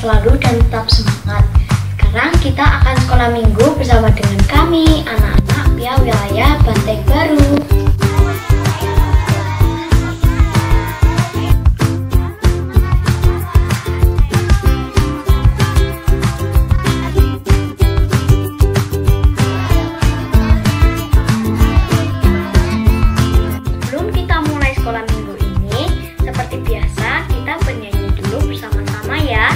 selalu dan tetap semangat. Sekarang kita akan sekolah minggu bersama dengan kami, anak-anak PIA Wilayah Banteng Baru. Sebelum kita mulai sekolah minggu ini, seperti biasa kita bernyanyi dulu bersama-sama ya.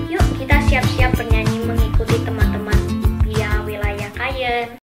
Yuk kita siap-siap bernyanyi mengikuti teman-teman PIA Wilayah Kayen.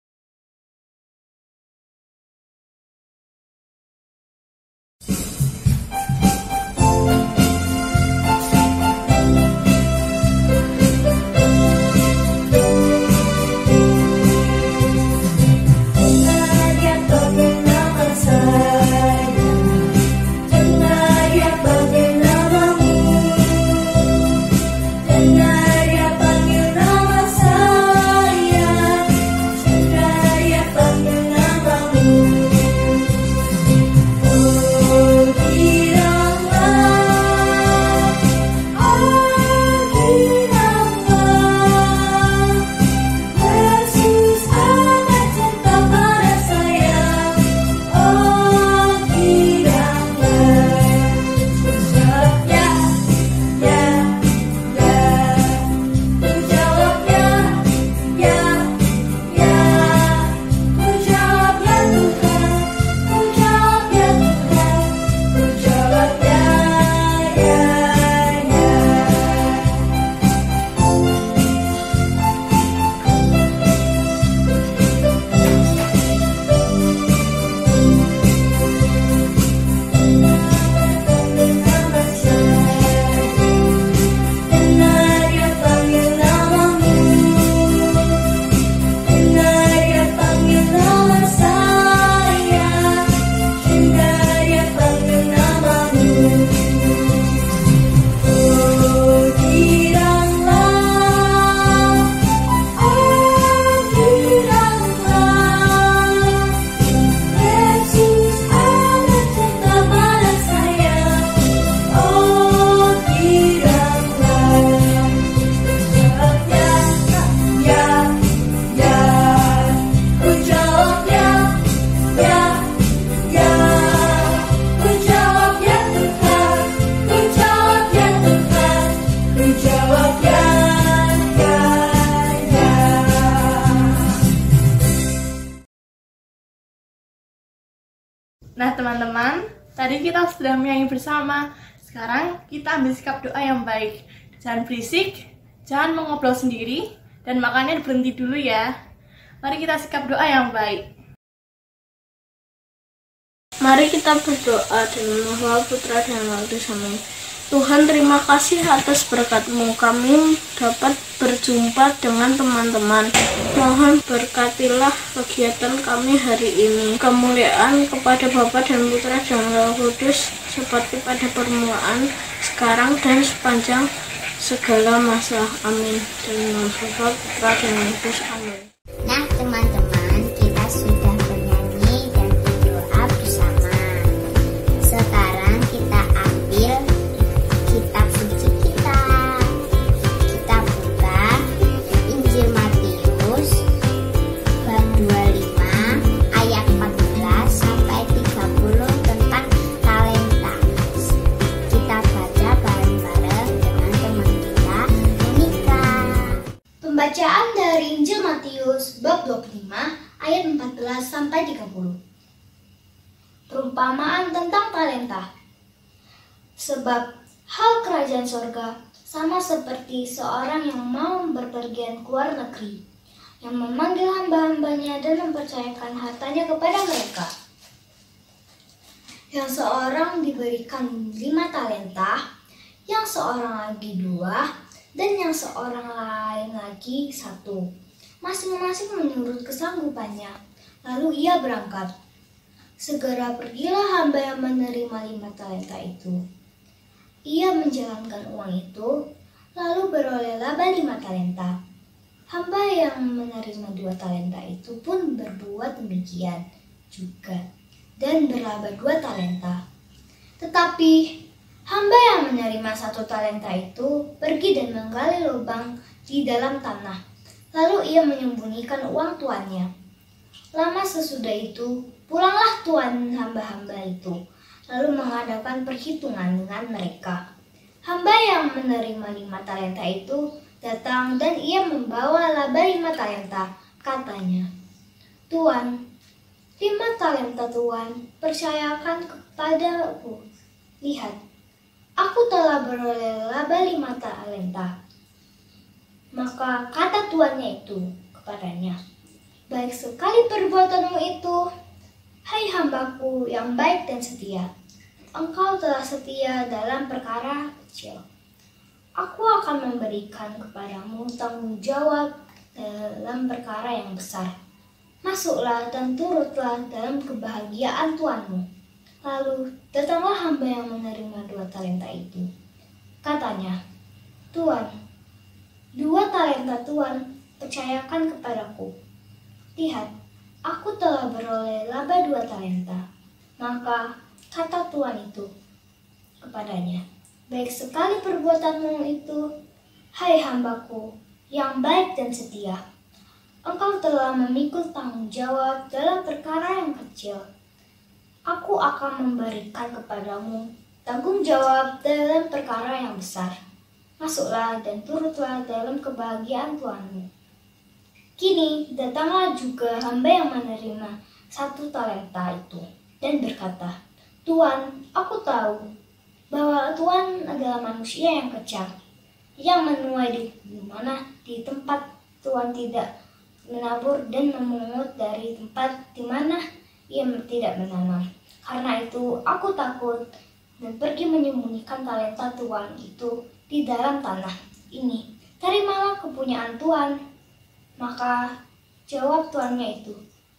Nah teman-teman, tadi kita sudah menyanyi bersama. Sekarang kita ambil sikap doa yang baik. Jangan berisik, jangan mengobrol sendiri, dan makannya berhenti dulu ya. Mari kita sikap doa yang baik. Mari kita berdoa dengan Bapa, Putra, dan Roh Kudus. Amin. Tuhan, terima kasih atas berkat-Mu. Kami dapat berjumpa dengan teman-teman. Mohon berkatilah kegiatan kami hari ini. Kemuliaan kepada Bapa dan Putra dan Roh Kudus seperti pada permulaan, sekarang, dan sepanjang segala masa. Amin. Dengan Bapa, Putra, dan Roh Kudus. Amin. Nah teman-teman, kita sudah bernyanyi dan berdoa bersama. Sekarang kita ambil kitab suci kita. Kita buka Injil Matius bab 25 ayat 14 sampai 30 tentang talenta. Kita baca bareng-bareng dengan teman kita Monika. Pembacaan dari Injil Matius bab 25 ayat 14 sampai 30. Perumpamaan tentang talenta. Sebab hal kerajaan sorga sama seperti seorang yang mau berpergian ke luar negeri, yang memanggil hamba-hambanya dan mempercayakan hartanya kepada mereka. Yang seorang diberikan 5 talenta, yang seorang lagi 2, dan yang seorang lain lagi 1. Masing-masing menurut kesanggupannya. Lalu ia berangkat. Segera pergilah hamba yang menerima 5 talenta itu. Ia menjalankan uang itu, lalu beroleh laba 5 talenta. Hamba yang menerima 2 talenta itu pun berbuat demikian juga, dan berlaba 2 talenta. Tetapi Hamba yang menerima 1 talenta itu pergi dan menggali lubang di dalam tanah. Lalu ia menyembunyikan uang tuannya. Lama sesudah itu, pulanglah tuan hamba-hamba itu, lalu mengadakan perhitungan dengan mereka. Hamba yang menerima 5 talenta itu datang dan ia membawa laba 5 talenta. Katanya, "Tuan, 5 talenta Tuan, percayakan kepadaku. Lihat, aku telah beroleh laba 5 talenta." Maka kata tuannya itu kepadanya, "Baik sekali perbuatanmu itu, hai hambaku yang baik dan setia. Engkau telah setia dalam perkara kecil. Aku akan memberikan kepadamu tanggung jawab dalam perkara yang besar. Masuklah dan turutlah dalam kebahagiaan tuanmu." Lalu datanglah hamba yang menerima 2 talenta itu. Katanya, "Tuan, 2 talenta Tuan, percayakan kepadaku. Lihat, aku telah beroleh laba 2 talenta." Maka kata tuan itu kepadanya, "Baik sekali perbuatanmu itu, hai hambaku yang baik dan setia. Engkau telah memikul tanggung jawab dalam perkara yang kecil. Aku akan memberikan kepadamu tanggung jawab dalam perkara yang besar. Masuklah dan turutlah dalam kebahagiaan tuanmu." Kini datanglah juga hamba yang menerima 1 talenta itu dan berkata, "Tuan, aku tahu bahwa Tuan adalah manusia yang kejam, yang menuai di tempat Tuan tidak menabur dan memungut dari tempat di mana ia tidak menanam. Karena itu aku takut dan pergi menyembunyikan talenta Tuan itu di dalam tanah. Ini, terimalah kepunyaan Tuan." Maka jawab tuannya itu,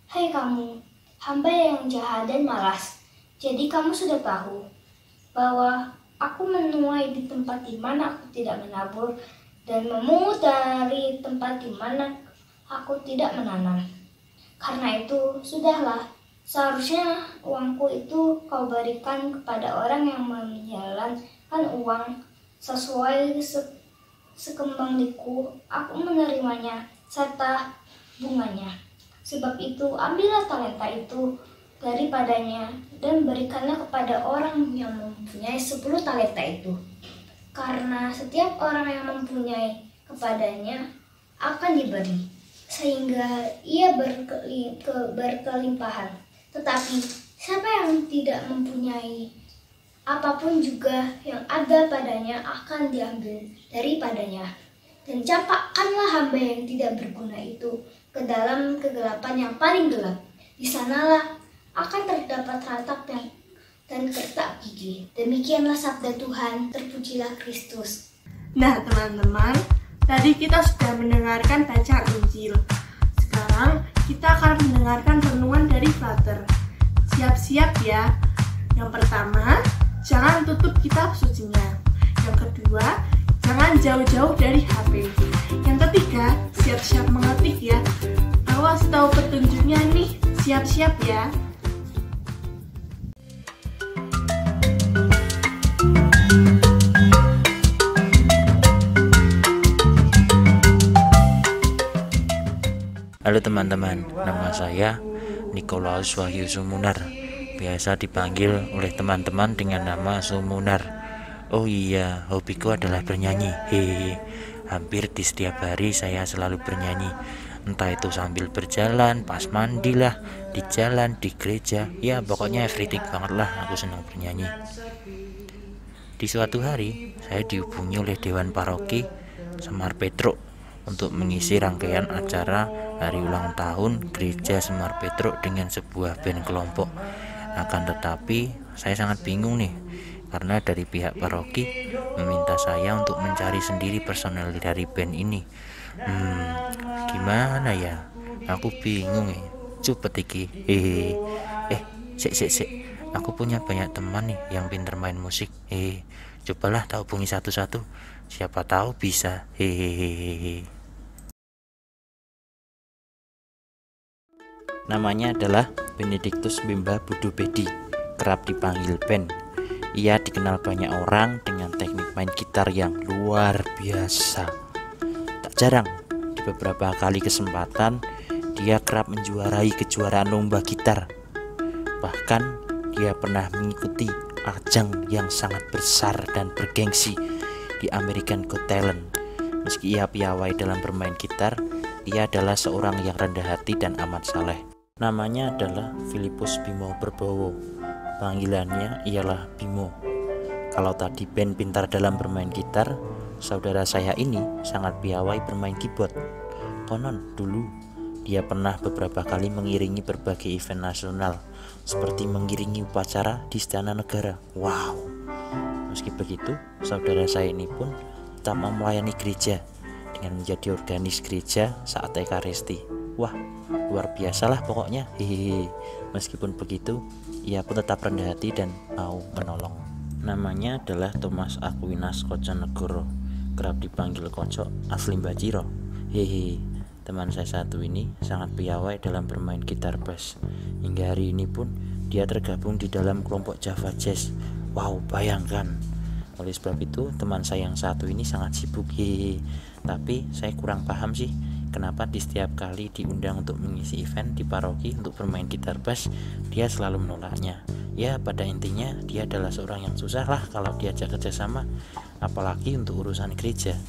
"Hai kamu, hamba yang jahat dan malas. Jadi kamu sudah tahu bahwa aku menuai di tempat di mana aku tidak menabur dan memungut dari tempat di mana aku tidak menanam. Karena itu, sudahlah, seharusnya uangku itu kau berikan kepada orang yang menjalankan uang sesuai sekembang liku. Aku menerimanya serta bunganya. Sebab itu, ambillah talenta itu daripadanya dan berikanlah kepada orang yang mempunyai 10 talenta itu. Karena setiap orang yang mempunyai kepadanya akan diberi, sehingga ia berkelimpahan. Tetapi siapa yang tidak mempunyai apapun juga yang ada padanya akan diambil daripadanya. Dan campakkanlah hamba yang tidak berguna itu ke dalam kegelapan yang paling gelap. Di sanalah akan terdapat ratap dan kertak gigi." Demikianlah sabda Tuhan, terpujilah Kristus. Nah teman-teman, tadi kita sudah mendengarkan bacaan Injil. Sekarang kita akan mendengarkan renungan dari Flutter. Siap-siap ya. Yang pertama, jangan tutup kitab sucinya. Yang kedua, jangan jauh-jauh dari HP. Yang ketiga, siap-siap mengetik ya. Awas tahu petunjuknya nih, siap-siap ya. Halo teman-teman, nama saya Nikolaus Wahyu Sumunar. Biasa dipanggil oleh teman-teman dengan nama Sumunar. Oh iya, hobiku adalah bernyanyi. Hehehe. Hampir di setiap hari saya selalu bernyanyi. Entah itu sambil berjalan, pas mandi lah, di jalan, di gereja. Ya pokoknya everything banget lah, aku senang bernyanyi. Di suatu hari, saya dihubungi oleh Dewan Paroki Semar Petruk untuk mengisi rangkaian acara hari ulang tahun Gereja Semar Petruk dengan sebuah band kelompok. Akan tetapi, saya sangat bingung nih, karena dari pihak paroki meminta saya untuk mencari sendiri personel dari band ini. Gimana ya? Aku bingung ya. Cepet iki. Sik. Aku punya banyak teman nih yang pintar main musik. Cobalah tak hubungi satu-satu. Siapa tahu bisa. Namanya adalah Benedictus Bimba Budubedi, kerap dipanggil Ben. Ia dikenal banyak orang dengan teknik main gitar yang luar biasa. Tak jarang, di beberapa kali kesempatan, dia kerap menjuarai kejuaraan lomba gitar. Bahkan, dia pernah mengikuti ajang yang sangat besar dan bergengsi di American Got Talent. Meski ia piawai dalam bermain gitar, ia adalah seorang yang rendah hati dan amat saleh. Namanya adalah Filipus Bimo Berbowo. Panggilannya ialah Bimo. Kalau tadi Ben pintar dalam bermain gitar, saudara saya ini sangat piawai bermain keyboard. Konon dulu dia pernah beberapa kali mengiringi berbagai event nasional, seperti mengiringi upacara di Istana Negara. Wow. Meski begitu, saudara saya ini pun tetap melayani gereja dengan menjadi organis gereja saat Ekaristi. Wah, luar biasalah pokoknya. Hehehe. Meskipun begitu, ia pun tetap rendah hati dan mau menolong. Namanya adalah Thomas Aquinas Koconegoro, kerap dipanggil Kocok, asli Mbaciro. Hehe. Teman saya satu ini sangat piawai dalam bermain gitar bass. Hingga hari ini pun dia tergabung di dalam kelompok Java Jazz. Wow, bayangkan. Oleh sebab itu, teman saya yang satu ini sangat sibuk. Hehe. Tapi saya kurang paham sih, kenapa di setiap kali diundang untuk mengisi event di paroki untuk bermain gitar bass, dia selalu menolaknya. Ya, pada intinya dia adalah seorang yang susah lah kalau diajak kerjasama, apalagi untuk urusan gereja.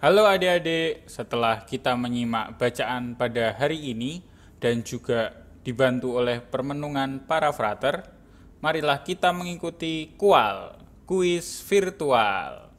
Halo adik-adik, setelah kita menyimak bacaan pada hari ini dan juga dibantu oleh permenungan para frater, marilah kita mengikuti KUAL, kuis virtual.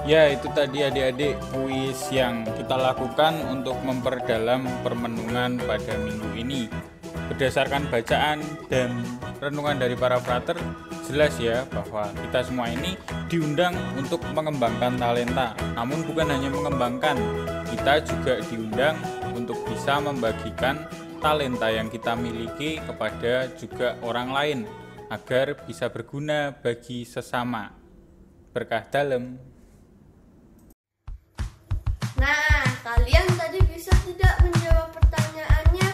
Ya, itu tadi adik-adik kuis yang kita lakukan untuk memperdalam permenungan pada minggu ini. Berdasarkan bacaan dan renungan dari para frater, jelas ya bahwa kita semua ini diundang untuk mengembangkan talenta. Namun bukan hanya mengembangkan, kita juga diundang untuk bisa membagikan talenta yang kita miliki kepada juga orang lain agar bisa berguna bagi sesama. Berkah dalam. Nah, kalian tadi bisa tidak menjawab pertanyaannya?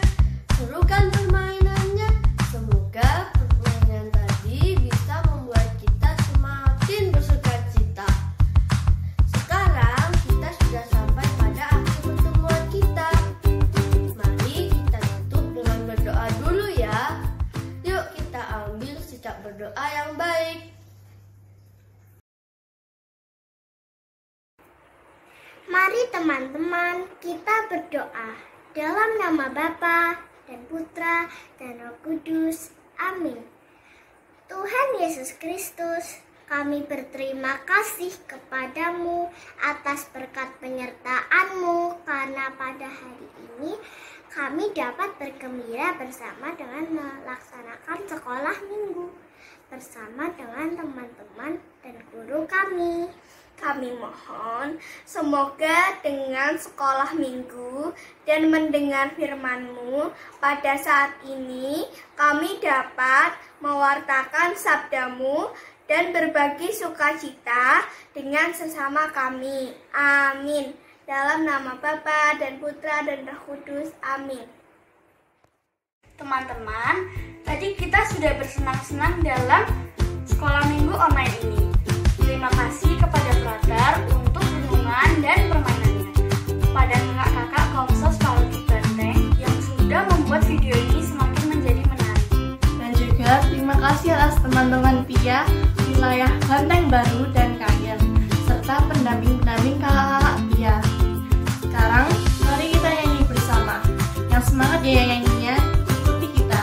Seru kan permainannya? Semoga permainan tadi bisa membuat kita semakin bersukacita. Sekarang kita sudah sampai pada akhir pertemuan kita. Mari kita tutup dengan berdoa dulu ya. Yuk kita ambil sikap berdoa yang baik. Mari teman-teman kita berdoa dalam nama Bapa dan Putra dan Roh Kudus. Amin. Tuhan Yesus Kristus, kami berterima kasih kepadamu atas berkat penyertaan-Mu karena pada hari ini kami dapat bergembira bersama dengan melaksanakan sekolah minggu bersama dengan teman-teman dan guru kami. Kami mohon semoga dengan sekolah minggu dan mendengar firman-Mu pada saat ini kami dapat mewartakan sabda-Mu dan berbagi sukacita dengan sesama kami. Amin. Dalam nama Bapa dan Putra dan Roh Kudus. Amin. Teman-teman, tadi kita sudah bersenang-senang dalam sekolah minggu online ini. Terima kasih kepada Frater untuk renungan dan permainannya. Kepada kakak-kakak Komsos Paroki Banteng yang sudah membuat video ini semakin menjadi menarik. Dan juga terima kasih atas teman-teman Pia, wilayah Banteng Baru dan Kayen, serta pendamping-pendamping kakak Pia. Sekarang mari kita nyanyi bersama. Yang semangat ya nyanyinya, ikuti kita.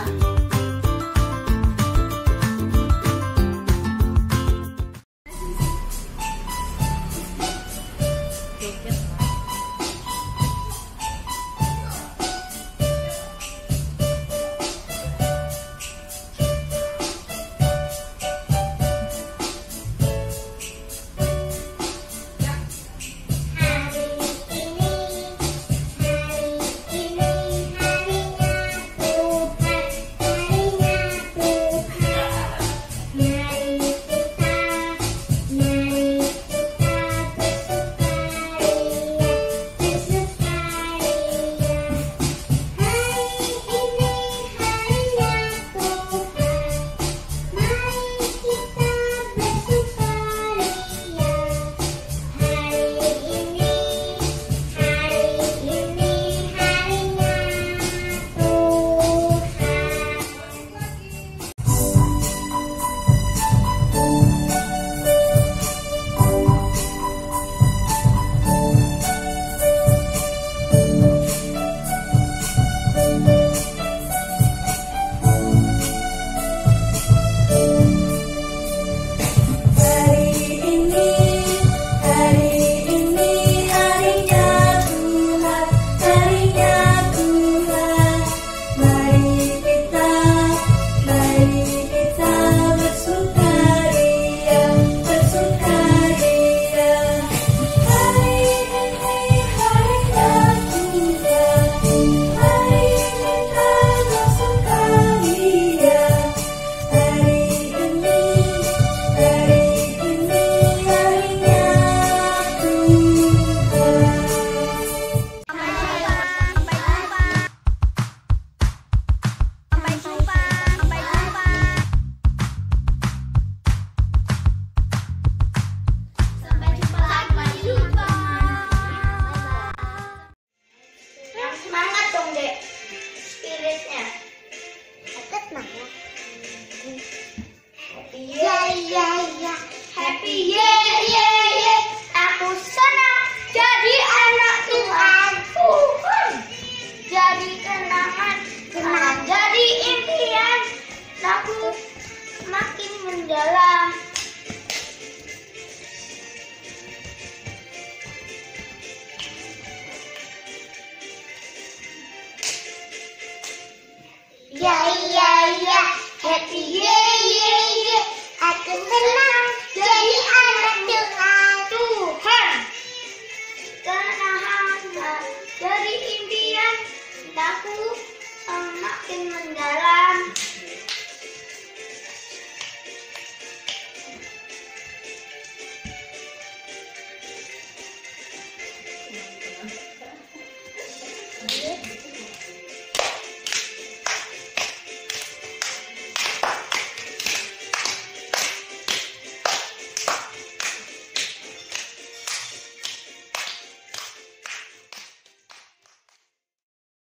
Dari impian cintaku makin mendalam.